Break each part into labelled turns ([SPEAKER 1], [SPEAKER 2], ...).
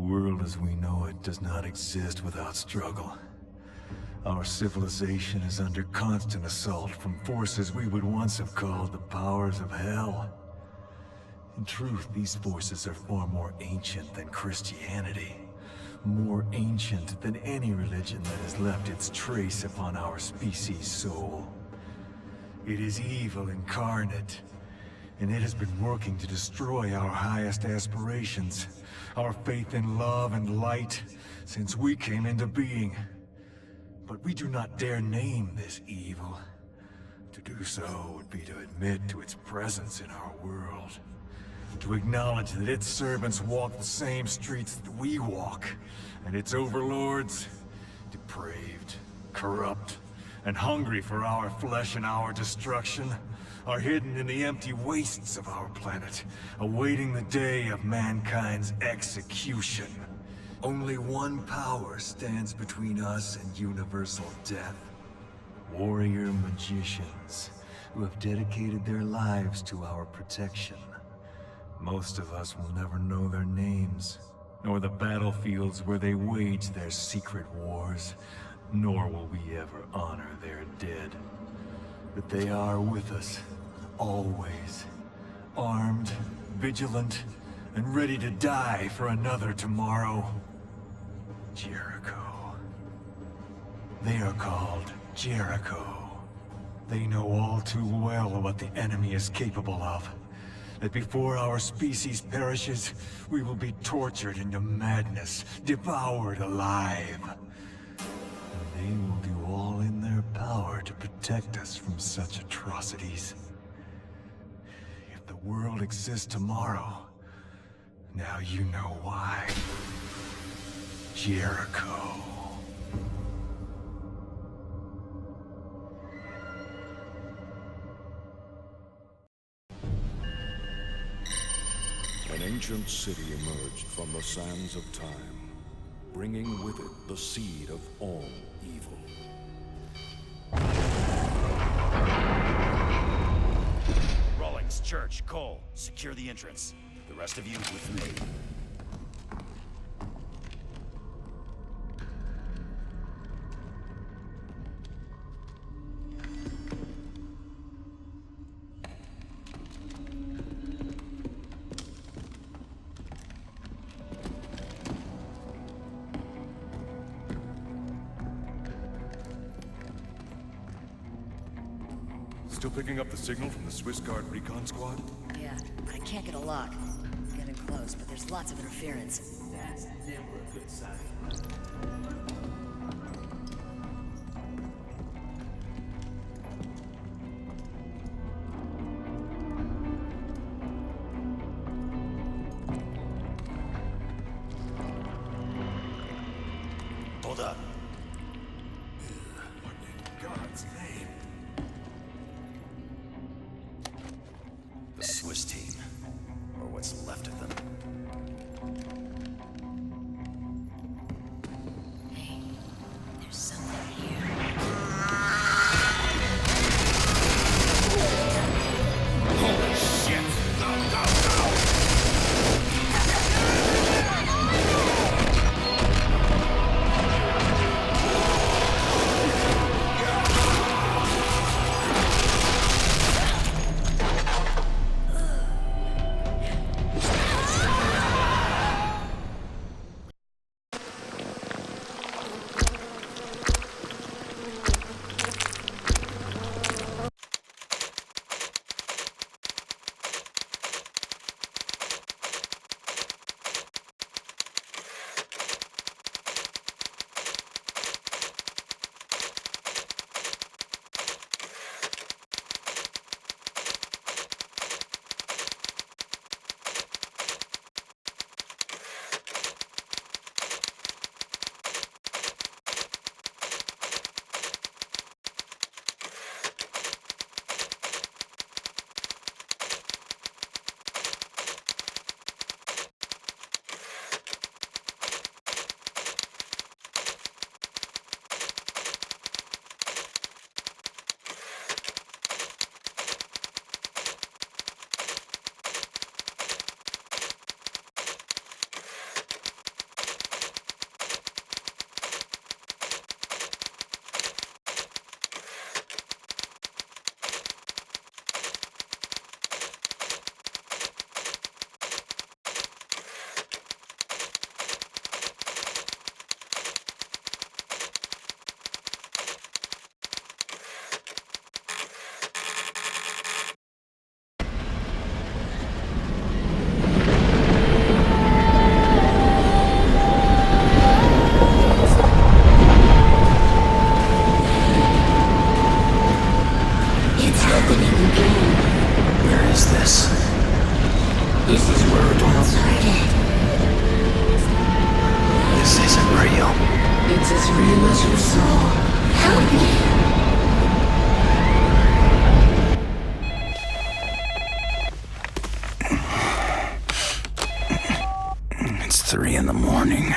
[SPEAKER 1] world as we know it does not exist without struggle. Our civilization is under constant assault from forces we would once have called the powers of hell. In truth, these forces are far more ancient than Christianity. More ancient than any religion that has left its trace upon our species' soul. It is evil incarnate, and it has been working to destroy our highest aspirations, our faith in love and light, since we came into being. But we do not dare name this evil. To do so would be to admit to its presence in our world. To acknowledge that its servants walk the same streets that we walk, and its overlords, depraved, corrupt, and hungry for our flesh and our destruction, are hidden in the empty wastes of our planet, awaiting the day of mankind's execution. Only one power stands between us and universal death. Warrior magicians, who have dedicated their lives to our protection. Most of us will never know their names, nor the battlefields where they wage their secret wars, nor will we ever honor their dead. But they are with us, always, armed, vigilant, and ready to die for another tomorrow. Jericho. They are called Jericho. They know all too well what the enemy is capable of. That before our species perishes, we will be tortured into madness, devoured alive. And they will do all in their power to protect us from such atrocities. If the world exists tomorrow, now you know why. Jericho.
[SPEAKER 2] An ancient city emerged from the sands of time, bringing with it the seed of all evil.
[SPEAKER 3] Rawlings, Church, Cole, secure the entrance. The rest of you with me.
[SPEAKER 2] Still picking up the signal from the Swiss Guard recon squad?
[SPEAKER 4] Yeah, but I can't get a lock. Getting close, but there's lots of interference.
[SPEAKER 5] That's never a good sign.
[SPEAKER 3] Hold up.
[SPEAKER 2] What in God's name?
[SPEAKER 3] The Swiss team. Or what's left of them.
[SPEAKER 4] Hey, there's something here.
[SPEAKER 3] Holy shit! Go, go, go!
[SPEAKER 6] was your soul. Help me.
[SPEAKER 3] It's 3 in the morning.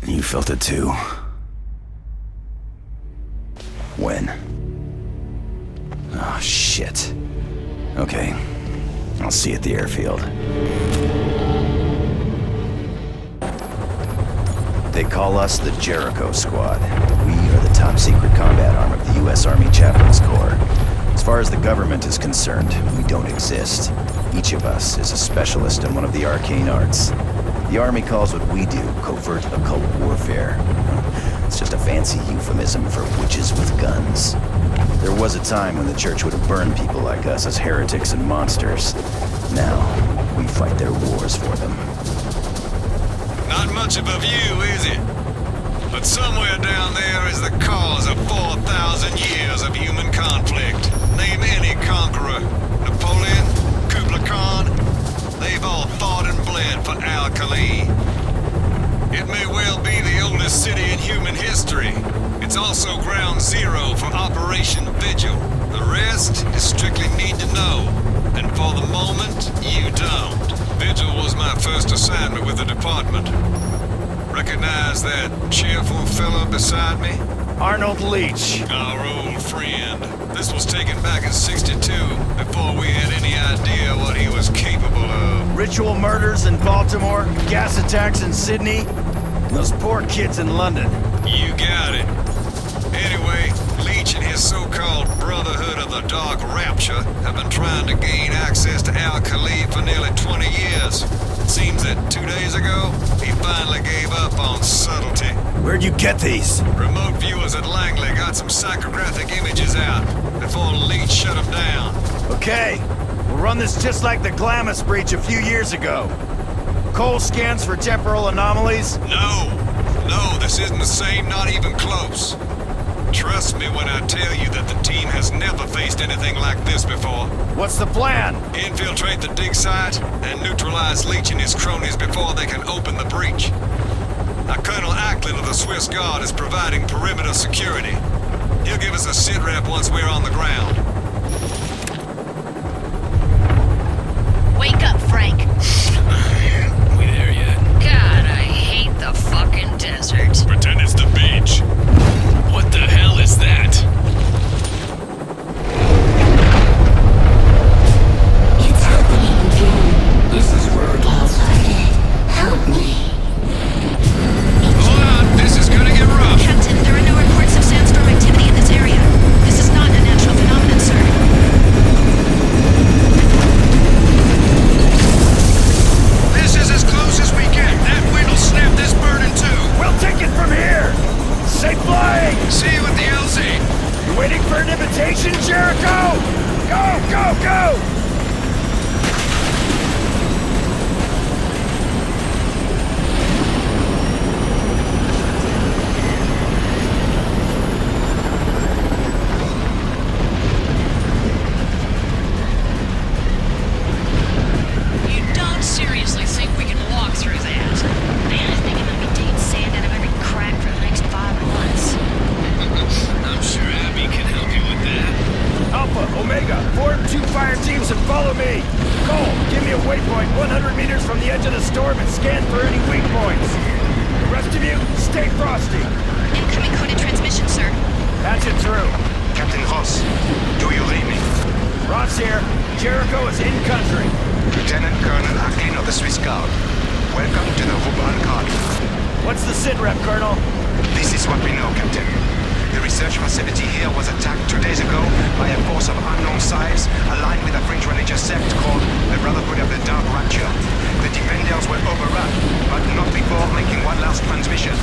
[SPEAKER 3] You felt it too? When? Oh, shit. Okay. I'll see you at the airfield. They call us the Jericho Squad. We are the top secret combat arm of the U.S. Army Chaplains Corps. As far as the government is concerned, we don't exist. Each of us is a specialist in one of the arcane arts. The Army calls what we do covert occult warfare. It's just a fancy euphemism for witches with guns. There was a time when the church would have burned people like us as heretics and monsters. Now, we fight their wars for them.
[SPEAKER 7] Not much of a view, is it? But somewhere down there is the cause of 4,000 years of human conflict. Name any conqueror. Napoleon, Kublai Khan. They've all fought and bled for Al-Khali. It may well be the oldest city in human history. It's also ground zero for Operation Vigil. The rest is strictly need to know. And for the moment, you don't. Vigil was my first assignment with the department. Recognize that cheerful fellow beside me?
[SPEAKER 3] Arnold Leach.
[SPEAKER 7] Our old friend. This was taken back in '62, before we had any idea what he was capable of.
[SPEAKER 3] Ritual murders in Baltimore, gas attacks in Sydney, and those poor kids in London.
[SPEAKER 7] You got it. Anyway, Leach and his so-called Brotherhood of the Dark Rapture have been trying to gain access to Al-Khali for nearly 20 years. It seems that 2 days ago, he finally gave up on subtlety.
[SPEAKER 3] Where'd you get these?
[SPEAKER 7] Remote viewers at Langley got some psychographic images out before Leach shut them down.
[SPEAKER 3] Okay, we'll run this just like the Glamis breach a few years ago. Cole scans for temporal anomalies?
[SPEAKER 7] No, this isn't the same, not even close. Trust me when I tell you that the team has never faced anything like this before.
[SPEAKER 3] What's the plan?
[SPEAKER 7] Infiltrate the dig site and neutralize Leach and his cronies before they can open the breach. Now, Colonel Acklin of the Swiss Guard is providing perimeter security. He'll give us a sit rep once we're on the ground.
[SPEAKER 4] Wake up, Frank.
[SPEAKER 7] We there yet?
[SPEAKER 4] God, I hate the fucking desert.
[SPEAKER 7] Pretend it's the beach. What the hell is that?
[SPEAKER 6] It's happening again. This is where it all started. Help me.
[SPEAKER 7] Hold on, this is gonna get rough.
[SPEAKER 4] Captain, there are no reports of sandstorm activity in this area. This is not a natural phenomenon, sir.
[SPEAKER 7] This is as close as we get. That wind will snap this bird in two.
[SPEAKER 3] We'll take it from here! Safe flying!
[SPEAKER 7] See you at the LZ.
[SPEAKER 3] You waiting for an invitation, Jericho? Go, go, go!
[SPEAKER 4] You don't seriously think we can walk through that? Man, I think I'm gonna be digging sand out of every crack for the next 5 months.
[SPEAKER 7] I'm sure Abby can help you with that.
[SPEAKER 3] Alpha, Omega, form 2 fire teams and follow me. Cole, give me a waypoint 100 meters from the edge of the storm and scan for any weak points. The rest of you, stay frosty.
[SPEAKER 4] Incoming coded transmission, sir.
[SPEAKER 3] Patch it through.
[SPEAKER 8] Captain Ross, do you read me?
[SPEAKER 3] Ross here. Jericho is in country.
[SPEAKER 8] Lieutenant Colonel Acklin of the Swiss Guard. Welcome to the Ruban Guard.
[SPEAKER 3] What's the sit rep, Colonel?
[SPEAKER 8] This is what we know, Captain. The research facility here was attacked 2 days ago by a force of unknown size aligned with a fringe religious sect called the Brotherhood of the Dark Rapture. The defenders were overrun, but not before making one last transmission.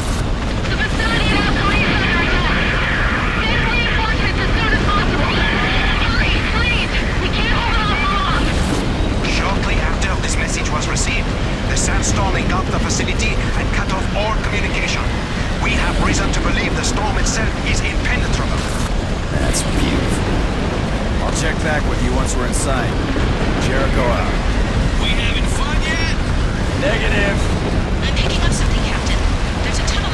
[SPEAKER 9] The vicinity of Al-Khali Center is over. Send reinforcements as soon as possible. Hurry, please! We can't hold off long!
[SPEAKER 8] Shortly after this message was received, the sandstorm engulfed the facility and cut off all communication. We have reason to believe the storm itself is impenetrable.
[SPEAKER 3] That's beautiful. I'll check back with you once we're inside. Jericho out.
[SPEAKER 7] We having fun yet?
[SPEAKER 3] Negative.
[SPEAKER 4] I'm picking up something, Captain. There's a tunnel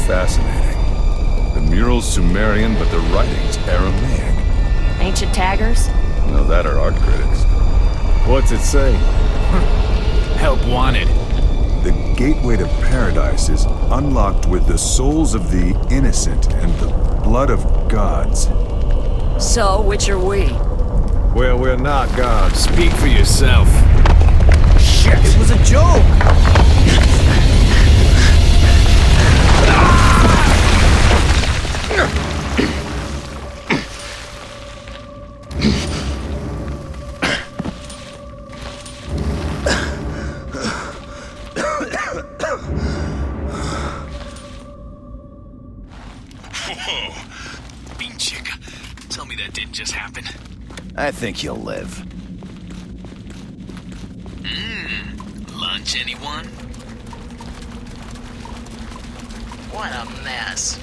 [SPEAKER 10] fascinating. The mural's Sumerian, but the writing's Aramaic.
[SPEAKER 4] Ancient taggers?
[SPEAKER 10] No, that are art critics.
[SPEAKER 11] What's it say? Help wanted.
[SPEAKER 10] The gateway to paradise is unlocked with the souls of the innocent and the blood of gods.
[SPEAKER 4] So, which are we?
[SPEAKER 11] Well, we're not gods. Speak for yourself.
[SPEAKER 3] Shit, it was a joke!
[SPEAKER 11] Tell me that didn't just happen.
[SPEAKER 3] I think you'll live.
[SPEAKER 11] Lunch, anyone?
[SPEAKER 4] What a mess.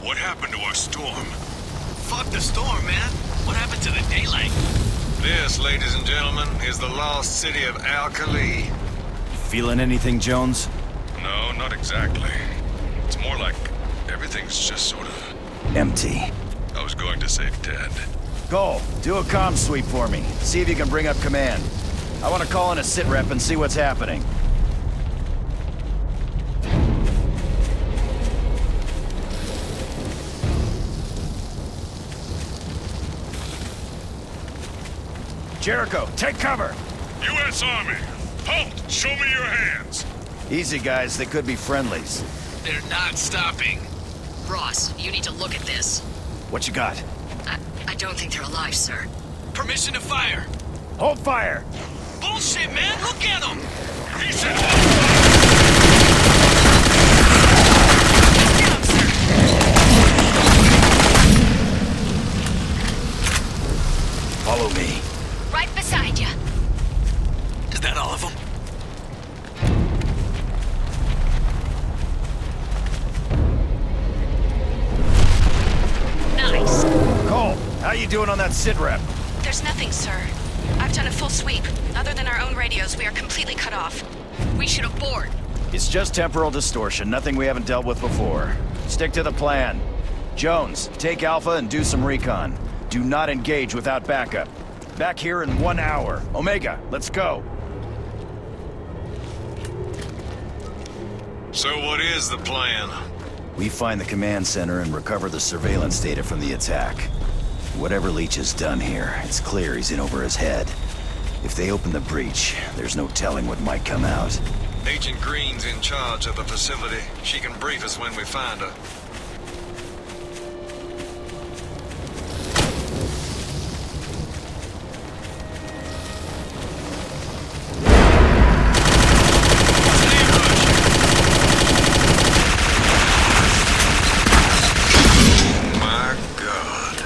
[SPEAKER 7] What happened to our storm?
[SPEAKER 11] Fuck the storm, man. What happened to the daylight?
[SPEAKER 7] This, ladies and gentlemen, is the lost city of Al-Khali.
[SPEAKER 3] Feeling anything, Jones?
[SPEAKER 10] No, not exactly. It's more like everything's just sort of...
[SPEAKER 3] Empty.
[SPEAKER 10] I was going to say dead.
[SPEAKER 3] Go, do a comm sweep for me. See if you can bring up command. I want to call in a sit rep and see what's happening. Jericho, take cover!
[SPEAKER 10] U.S. Army! Halt! Show me your hands!
[SPEAKER 3] Easy, guys. They could be friendlies.
[SPEAKER 11] They're not stopping.
[SPEAKER 4] Ross, you need to look at this.
[SPEAKER 3] What you got?
[SPEAKER 4] I don't think they're alive, sir.
[SPEAKER 11] Permission to fire.
[SPEAKER 3] Hold fire!
[SPEAKER 11] Bullshit, man. Look at them.
[SPEAKER 10] He said...
[SPEAKER 4] Get down, sir.
[SPEAKER 3] Follow me.
[SPEAKER 9] Right beside you.
[SPEAKER 11] Is that all of them?
[SPEAKER 4] Nice.
[SPEAKER 3] Cole, how you doing on that sit rep?
[SPEAKER 12] There's nothing, sir. I've done a full sweep. Other than our own radios, we are completely cut off.
[SPEAKER 4] We should abort.
[SPEAKER 3] It's just temporal distortion, nothing we haven't dealt with before. Stick to the plan. Jones, take Alpha and do some recon. Do not engage without backup. Back here in 1 hour. Omega, let's go.
[SPEAKER 7] So what is the plan?
[SPEAKER 3] We find the command center and recover the surveillance data from the attack. Whatever Leach has done here, it's clear he's in over his head. If they open the breach, there's no telling what might come out.
[SPEAKER 7] Agent Green's in charge of the facility. She can brief us when we find her. My God.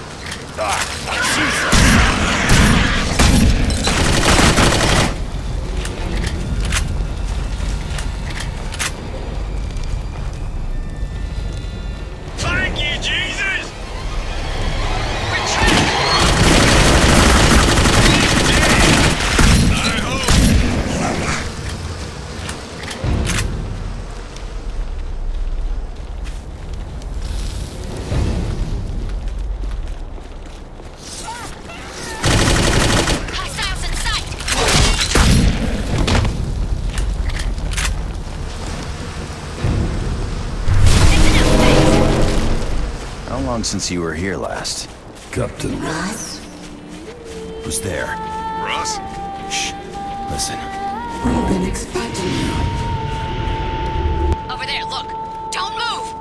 [SPEAKER 11] Thank you, Jesus.
[SPEAKER 7] I hope.
[SPEAKER 9] Hostiles in sight.
[SPEAKER 3] How long since you were here last?
[SPEAKER 10] Captain.
[SPEAKER 6] Ross,
[SPEAKER 3] Who's there?
[SPEAKER 7] Russ?
[SPEAKER 3] Shh. Listen.
[SPEAKER 6] we've been expecting you.
[SPEAKER 4] Over there, look. Don't move.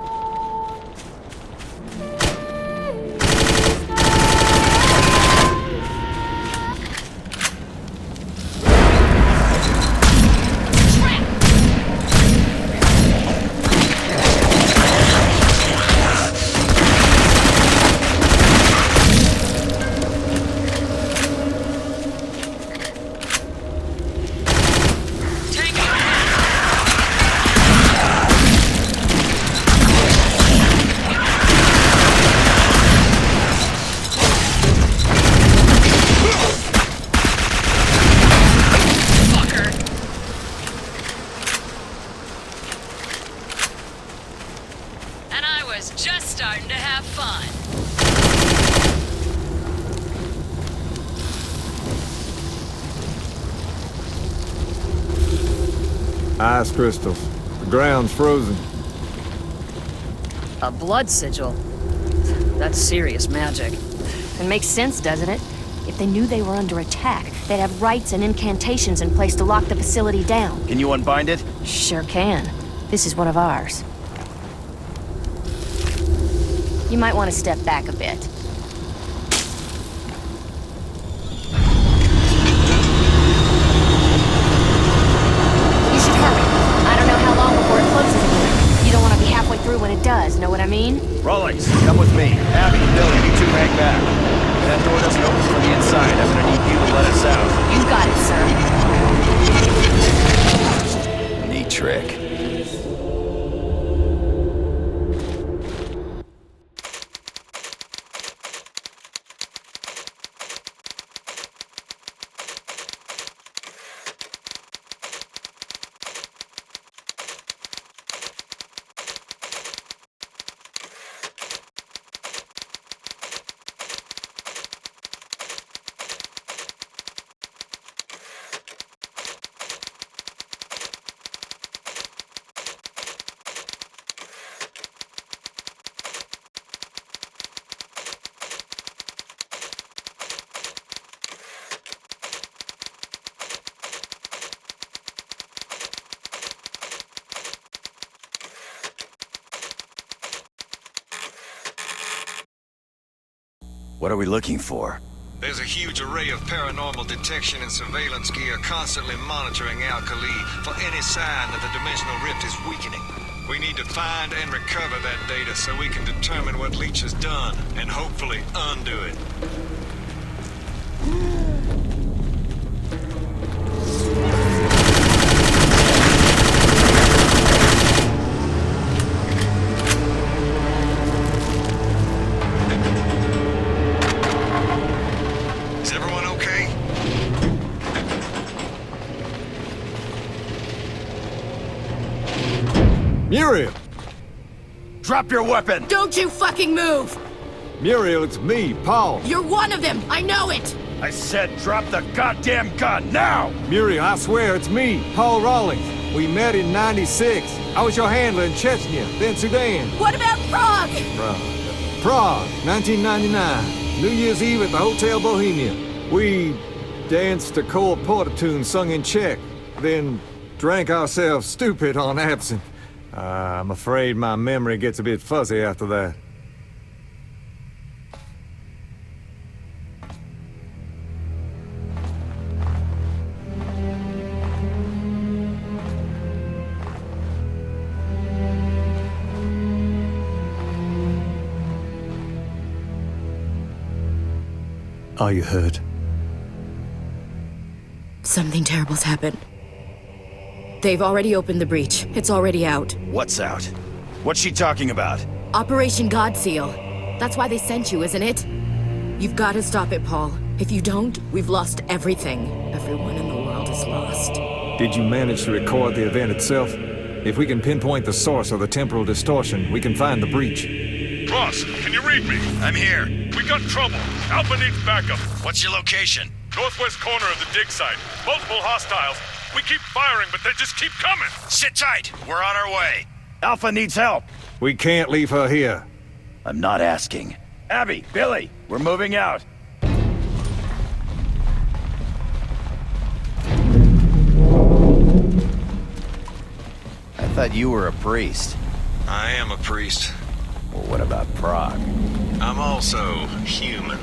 [SPEAKER 4] Take it.
[SPEAKER 13] Ice crystals. The ground's frozen.
[SPEAKER 4] A blood sigil? That's serious magic.
[SPEAKER 12] It makes sense, doesn't it? If they knew they were under attack, they'd have rites and incantations in place to lock the facility down.
[SPEAKER 3] Can you unbind it?
[SPEAKER 12] Sure can. This is one of ours. You might want to step back a bit. You should hurry. I don't know how long before it closes again. You don't want to be halfway through when it does, know what I mean?
[SPEAKER 3] Rawlings, come with me. Abby, Billy, you two hang back. If that door doesn't open from the inside, I'm gonna need you to let us out.
[SPEAKER 12] You got it, sir.
[SPEAKER 3] Neat trick. What are we looking for?
[SPEAKER 7] There's a huge array of paranormal detection and surveillance gear constantly monitoring Alkali for any sign that the dimensional rift is weakening. We need to find and recover that data so we can determine what Leech has done and hopefully undo it.
[SPEAKER 13] Muriel!
[SPEAKER 3] Drop your weapon!
[SPEAKER 9] Don't you fucking move!
[SPEAKER 13] Muriel, it's me, Paul.
[SPEAKER 9] You're one of them! I know it!
[SPEAKER 3] I said drop the goddamn gun, now!
[SPEAKER 13] Muriel, I swear it's me, Paul Rawlings. We met in '96. I was your handler in Chechnya, then Sudan.
[SPEAKER 9] What about Prague?
[SPEAKER 13] Prague, 1999. New Year's Eve at the Hotel Bohemia. We danced a Cole Porter tune sung in Czech, then drank ourselves stupid on absinthe. I'm afraid my memory gets a bit fuzzy after that. Are you hurt?
[SPEAKER 9] Something terrible's happened. They've already opened the breach. It's already out.
[SPEAKER 3] What's out? What's she talking about?
[SPEAKER 9] Operation God Seal. That's why they sent you, isn't it? You've got to stop it, Paul. If you don't, we've lost everything. Everyone in the world is lost.
[SPEAKER 13] Did you manage to record the event itself? If we can pinpoint the source of the temporal distortion, we can find the breach.
[SPEAKER 14] Ross, can you read me?
[SPEAKER 3] I'm here.
[SPEAKER 14] We got trouble. Alpha needs backup.
[SPEAKER 3] What's your location?
[SPEAKER 14] Northwest corner of the dig site. Multiple hostiles. We keep firing, but they just keep coming.
[SPEAKER 3] Sit tight. We're on our way. Alpha needs help.
[SPEAKER 13] We can't leave her here.
[SPEAKER 3] I'm not asking. Abby, Billy, we're moving out. I thought you were a priest.
[SPEAKER 7] I am a priest.
[SPEAKER 3] Well, what about Prague?
[SPEAKER 7] I'm also human.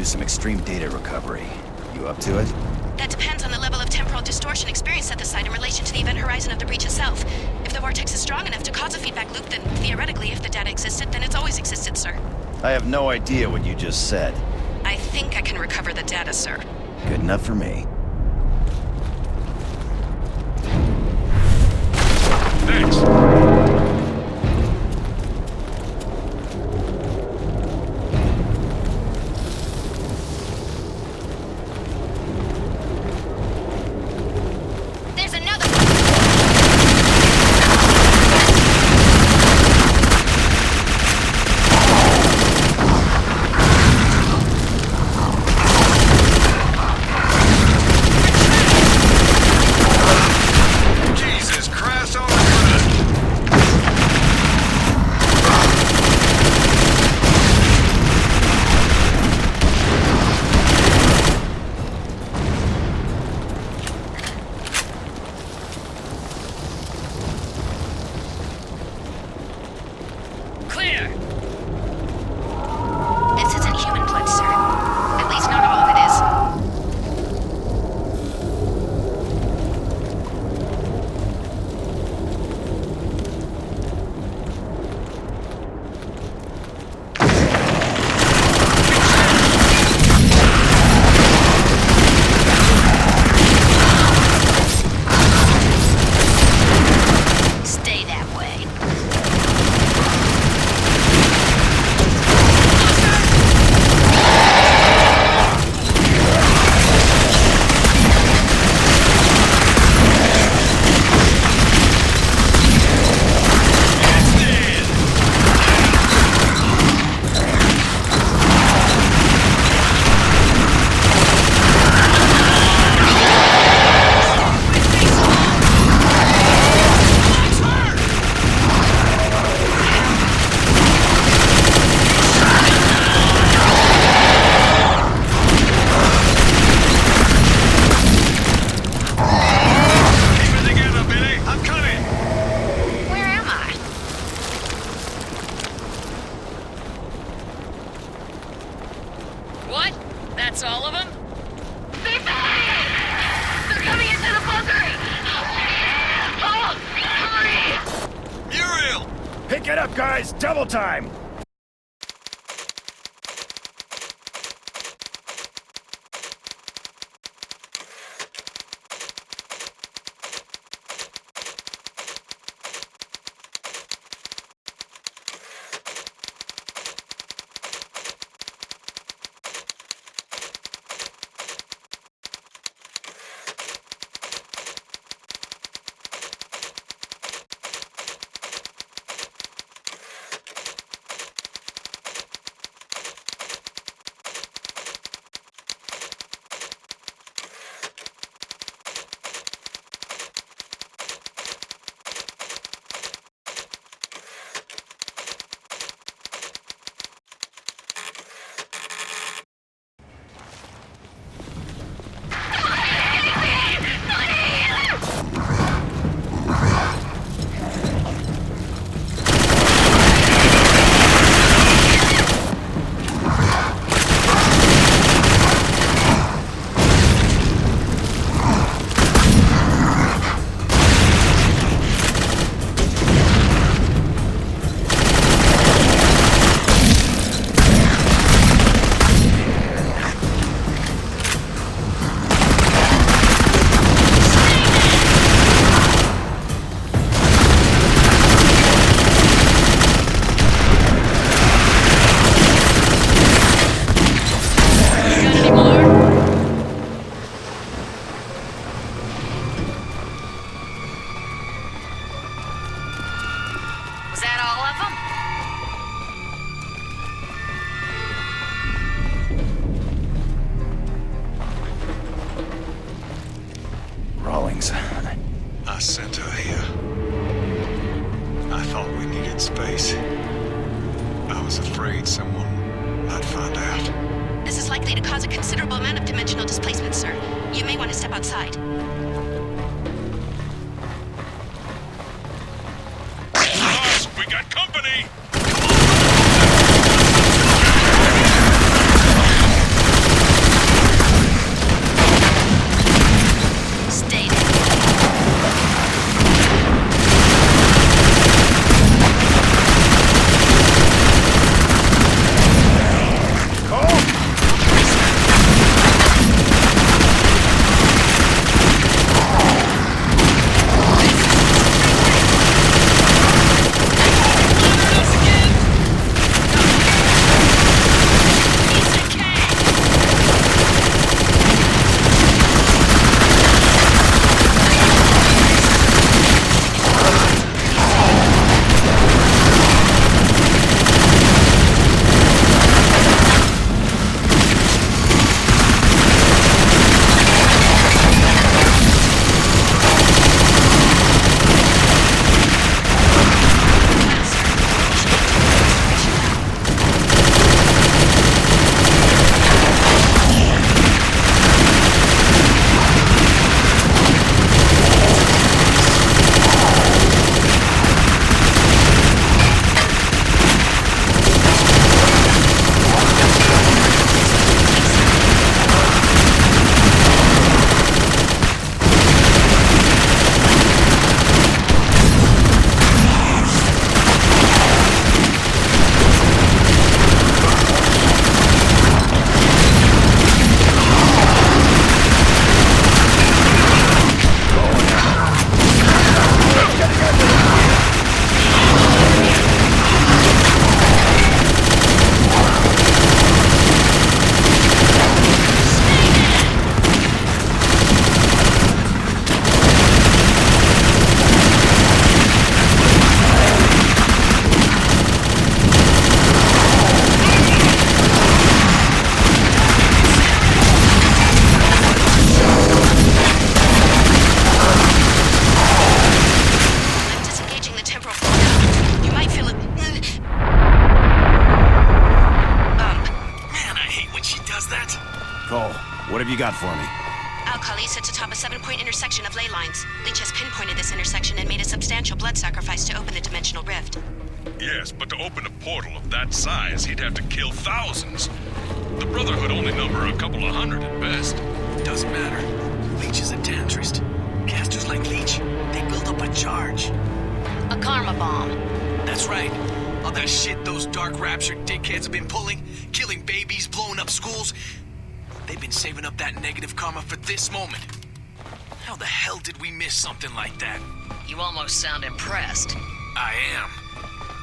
[SPEAKER 3] some extreme data recovery. You up to it?
[SPEAKER 9] That depends on the level of temporal distortion experienced at the site in relation to the event horizon of the breach itself. If the vortex is strong enough to cause a feedback loop, then theoretically, if the data existed, then it's always existed, sir.
[SPEAKER 3] I have no idea what you just said.
[SPEAKER 9] I think I can recover the data, sir.
[SPEAKER 3] Good enough for me.
[SPEAKER 14] Thanks.
[SPEAKER 4] That's all of them?
[SPEAKER 6] They're coming into the bunker! Oh, hurry!
[SPEAKER 7] Muriel!
[SPEAKER 3] Pick it up, guys! Double time!
[SPEAKER 7] I sent her here. I thought we needed space. I was afraid someone might find out.
[SPEAKER 9] This is likely to cause a considerable amount of dimensional displacement, sir. You may want to step outside.
[SPEAKER 14] Boss, we got company!
[SPEAKER 3] you got for me?
[SPEAKER 12] Alkali sits atop a 7-point intersection of ley lines. Leech has pinpointed this intersection and made a substantial blood sacrifice to open the dimensional rift.
[SPEAKER 14] Yes, but to open a portal of that size, he'd have to kill thousands. The Brotherhood only number a couple of hundred at best.
[SPEAKER 11] Doesn't matter. Leech is a tantrist. Casters like Leech, they build up a charge.
[SPEAKER 12] A karma bomb.
[SPEAKER 11] That's right. All that shit those dark raptured dickheads have been pulling, killing babies, blowing up schools. They've been saving up that negative karma for this moment. How the hell did we miss something like that?
[SPEAKER 4] You almost sound impressed.
[SPEAKER 11] I am.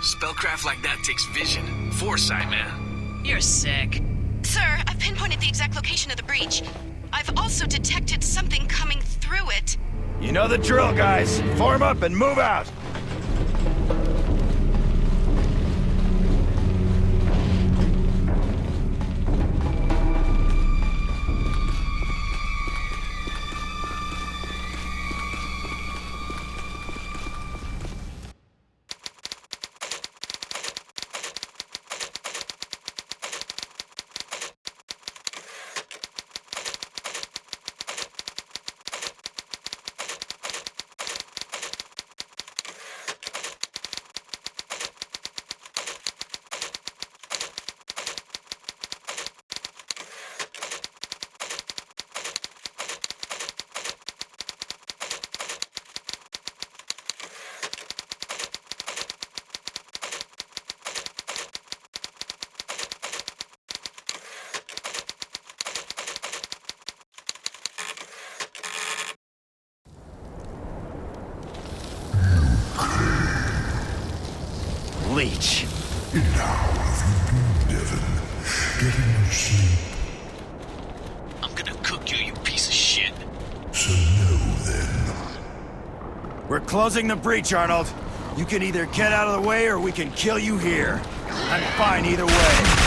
[SPEAKER 11] Spellcraft like that takes vision, foresight, man.
[SPEAKER 4] You're sick.
[SPEAKER 12] Sir, I've pinpointed the exact location of the breach. I've also detected something coming through it.
[SPEAKER 3] You know the drill, guys. Form up and move out. Leech.
[SPEAKER 15] And how have you been, Devin? Getting no sleep?
[SPEAKER 11] I'm gonna cook you, you piece of shit.
[SPEAKER 15] So no, then.
[SPEAKER 3] We're closing the breach, Arnold. You can either get out of the way or we can kill you here. I'm fine either way.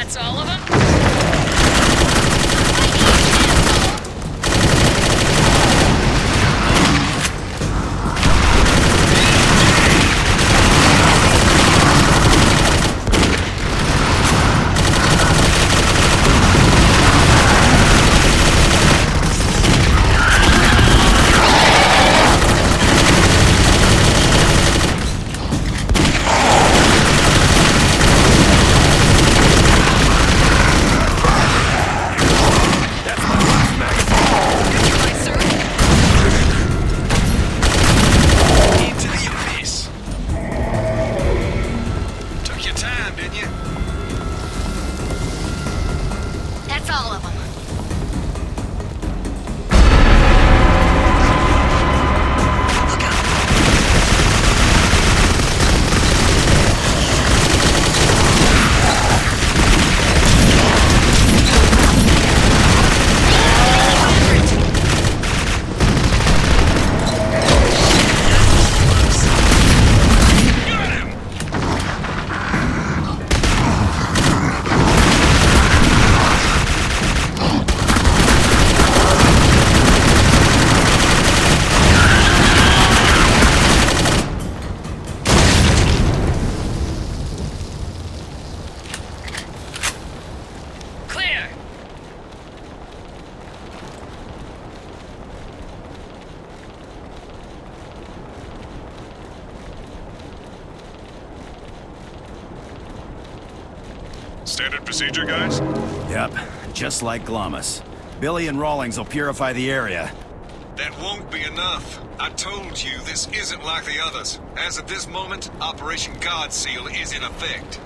[SPEAKER 4] That's all of them?
[SPEAKER 14] Standard procedure, guys?
[SPEAKER 3] Yep, just like Glamis. Billy and Rawlings will purify the area.
[SPEAKER 7] That won't be enough. I told you this isn't like the others. As of this moment, Operation God Seal is in effect.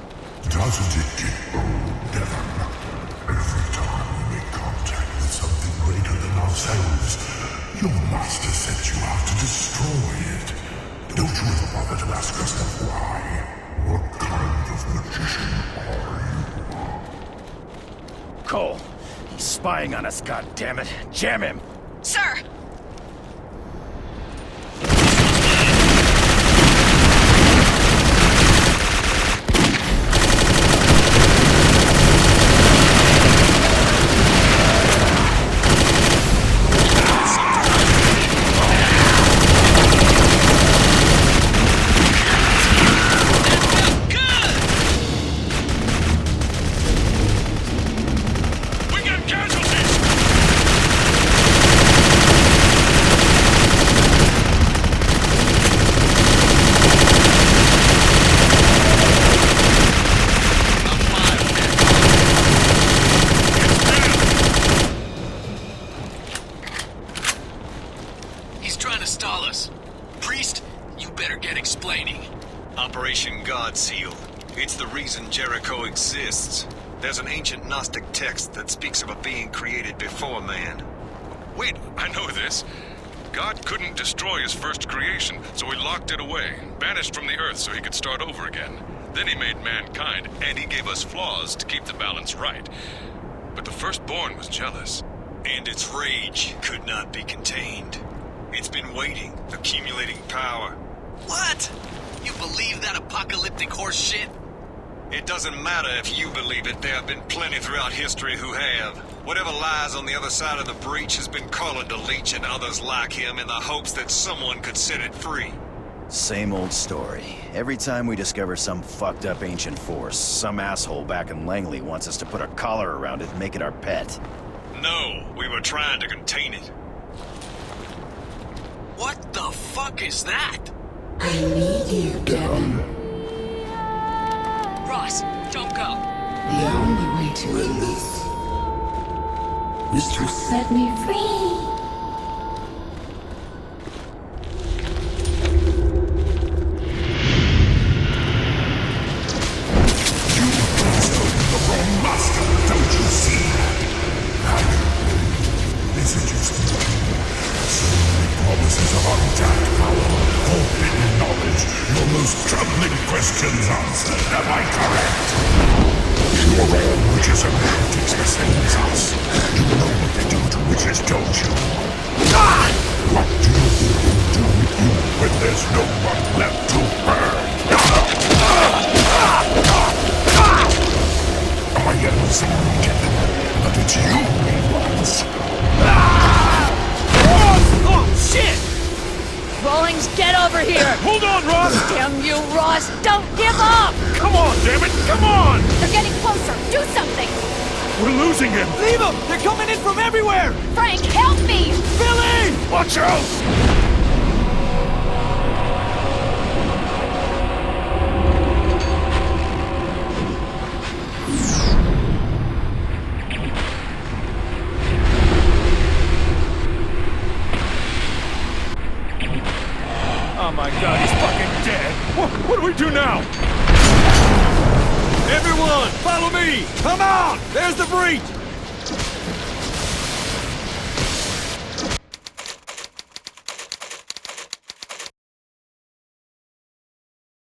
[SPEAKER 15] Doesn't it get old, Devon? Every time we make contact with something greater than ourselves, your master sets you out to destroy it. Don't you ever bother to ask yourself why? What kind of magician are you?
[SPEAKER 3] Cole, he's spying on us, goddammit. Jam him!
[SPEAKER 12] Sir!
[SPEAKER 7] Operation God Seal. It's the reason Jericho exists. There's an ancient Gnostic text that speaks of a being created before man.
[SPEAKER 14] Wait, I know this. God couldn't destroy his first creation, so he locked it away, banished from the earth so he could start over again. Then he made mankind, and he gave us flaws to keep the balance right. But the firstborn was jealous.
[SPEAKER 7] And its rage could not be contained. It's been waiting, accumulating power.
[SPEAKER 11] What? You believe that apocalyptic horse shit?
[SPEAKER 7] It doesn't matter if you believe it. There have been plenty throughout history who have. Whatever lies on the other side of the breach has been calling to Leech and others like him in the hopes that someone could set it free.
[SPEAKER 3] Same old story. Every time we discover some fucked up ancient force, some asshole back in Langley wants us to put a collar around it and make it our pet.
[SPEAKER 7] No, we were trying to contain it.
[SPEAKER 11] What the fuck is that?
[SPEAKER 6] I need you, Devon.
[SPEAKER 4] Ross, don't go.
[SPEAKER 6] The only way to release is to set me free.
[SPEAKER 15] Questions answered, am I correct? Your own witches and heretics the same as us. You know what they do to witches, don't you? What do you think they'll do with you when there's no one left to burn? I am
[SPEAKER 9] Damn you, Ross! Don't give up!
[SPEAKER 14] Come on, damn it! Come on!
[SPEAKER 9] They're getting closer! Do something!
[SPEAKER 14] We're losing him!
[SPEAKER 11] Leave them! They're coming in from everywhere!
[SPEAKER 9] Frank, help me!
[SPEAKER 11] Billy!
[SPEAKER 14] Watch out!
[SPEAKER 11] Oh my god, he's fucking dead!
[SPEAKER 14] What do we do now?
[SPEAKER 11] Everyone, follow me! Come on! There's the breach!